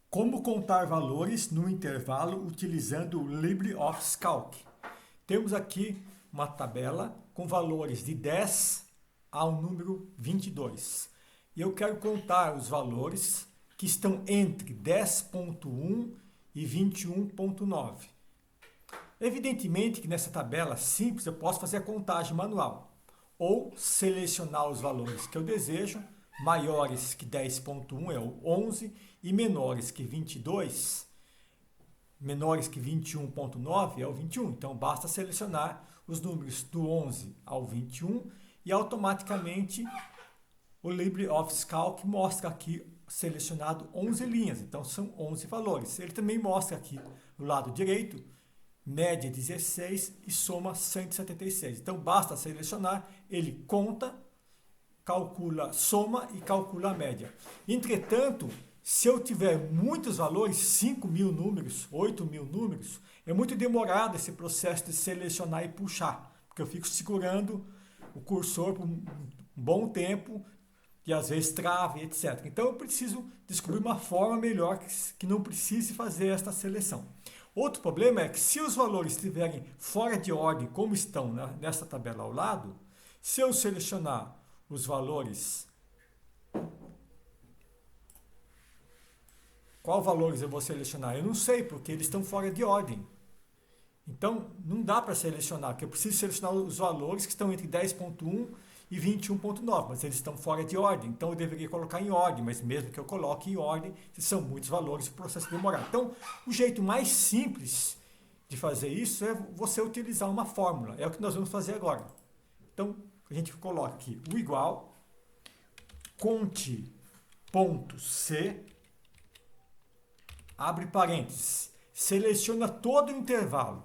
Como contar valores no intervalo utilizando o LibreOffice Calc. Temos aqui uma tabela com valores de 10 ao número 22. E eu quero contar os valores que estão entre 10.1 e 21.9. Evidentemente que nessa tabela simples eu posso fazer a contagem manual ou selecionar os valores que eu desejo. Maiores que 10.1 é o 11 e menores que 22, menores que 21.9 é o 21. Então basta selecionar os números do 11 ao 21 e automaticamente o LibreOffice Calc mostra aqui selecionado 11 linhas. Então são 11 valores. Ele também mostra aqui no lado direito média 16 e soma 176. Então basta selecionar, ele conta, calcula soma e calcula a média. Entretanto, se eu tiver muitos valores, 5.000 números, 8.000 números, é muito demorado esse processo de selecionar e puxar, porque eu fico segurando o cursor por um bom tempo e às vezes trava, etc. Então eu preciso descobrir uma forma melhor que não precise fazer esta seleção. Outro problema é que se os valores estiverem fora de ordem, como estão nessa tabela ao lado, se eu selecionar os valores, qual valores eu vou selecionar? Eu não sei, porque eles estão fora de ordem. Então, não dá para selecionar, porque eu preciso selecionar os valores que estão entre 10.1 e 21.9, mas eles estão fora de ordem. Então, eu deveria colocar em ordem, mas mesmo que eu coloque em ordem, se são muitos valores, o processo demorar. Então, o jeito mais simples de fazer isso é você utilizar uma fórmula. É o que nós vamos fazer agora. Então, a gente coloca aqui o igual, conte.c, abre parênteses, seleciona todo o intervalo,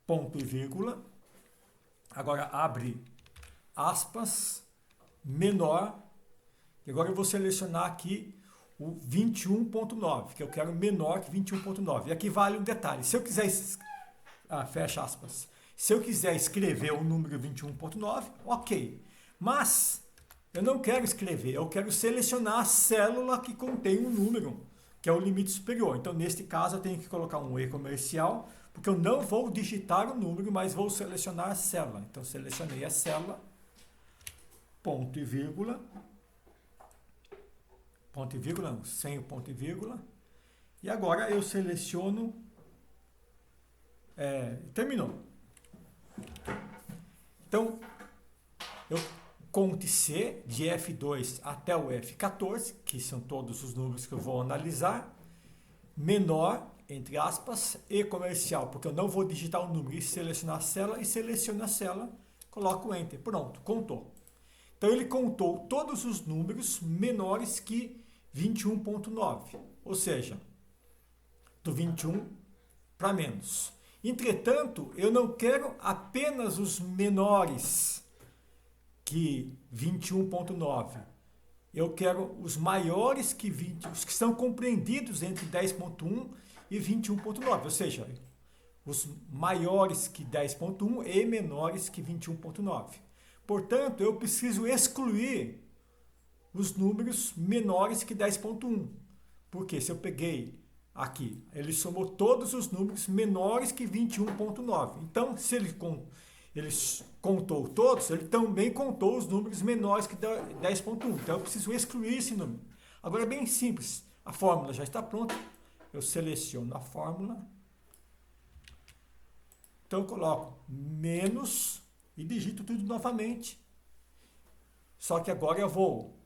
ponto e vírgula, agora abre aspas, menor, e agora eu vou selecionar aqui o 21.9, que eu quero menor que 21.9. E aqui vale um detalhe, se eu quiser, fecha aspas, se eu quiser escrever o número 21.9, ok. Mas eu não quero escrever, eu quero selecionar a célula que contém o número, que é o limite superior. Então, neste caso, eu tenho que colocar um E comercial, porque eu não vou digitar o número, mas vou selecionar a célula. Então, selecionei a célula, ponto e vírgula, não, sem o ponto e vírgula. E agora eu seleciono, terminou. Então, eu conte C de F2 até o F14, que são todos os números que eu vou analisar, menor, entre aspas, E comercial, porque eu não vou digitar o número e selecionar a célula, e seleciono a célula, coloco Enter, pronto, contou. Então ele contou todos os números menores que 21.9, ou seja, do 21 para menos. Entretanto, eu não quero apenas os menores que 21.9. Eu quero os maiores que 20, os que são compreendidos entre 10.1 e 21.9, ou seja, os maiores que 10.1 e menores que 21.9. Portanto, eu preciso excluir os números menores que 10.1. Porque se eu peguei aqui, ele somou todos os números menores que 21.9. Então, se ele contou todos, ele também contou os números menores que 10.1. Então, eu preciso excluir esse número. Agora, é bem simples. A fórmula já está pronta. Eu seleciono a fórmula. Então, eu coloco menos e digito tudo novamente. Só que agora eu vou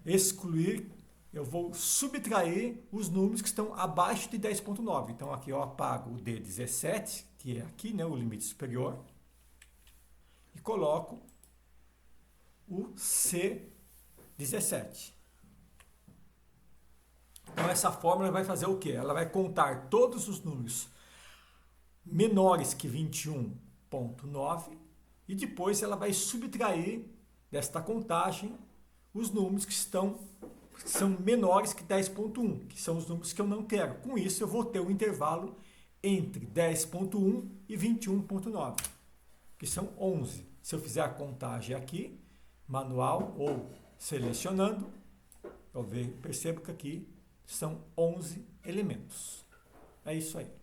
excluir, eu vou subtrair os números que estão abaixo de 10.9. Então, aqui eu apago o D17, que é aqui, né, o limite superior, e coloco o C17. Então, essa fórmula vai fazer o quê? Ela vai contar todos os números menores que 21.9 e depois ela vai subtrair desta contagem os números que são menores que 10.1, que são os números que eu não quero. Com isso, eu vou ter um intervalo entre 10.1 e 21.9, que são 11. Se eu fizer a contagem aqui, manual ou selecionando, Eu percebo que aqui são 11 elementos. É isso aí.